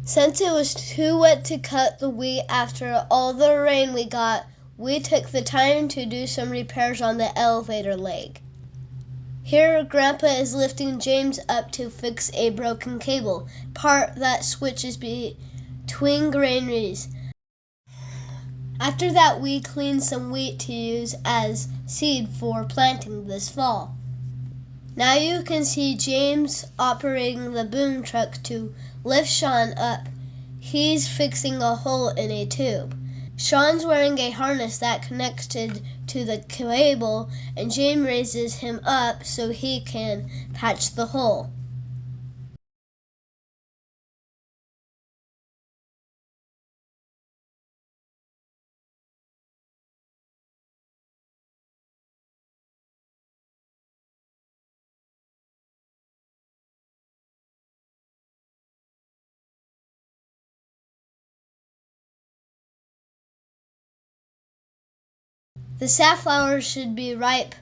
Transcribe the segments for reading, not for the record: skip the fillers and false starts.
Since it was too wet to cut the wheat after all the rain we got, we took the time to do some repairs on the elevator leg. Here, Grandpa is lifting James up to fix a broken cable, part that switches between granaries. After that, we cleaned some wheat to use as seed for planting this fall. Now you can see James operating the boom truck to lift Shawn up. He's fixing a hole in a tube. Shawn's wearing a harness that connected to the cable, and James raises him up so he can patch the hole. The safflower should be ripe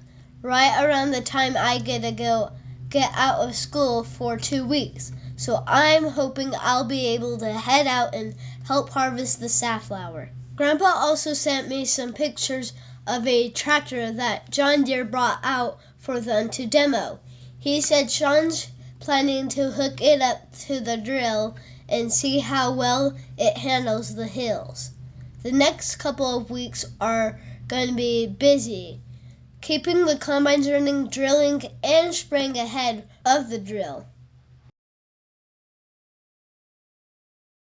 right around the time I get out of school for 2 weeks, so I'm hoping I'll be able to head out and help harvest the safflower. Grandpa also sent me some pictures of a tractor that John Deere brought out for them to demo. He said Shawn's planning to hook it up to the drill and see how well it handles the hills. The next couple of weeks are going to be busy, keeping the combines running, drilling, and spraying ahead of the drill.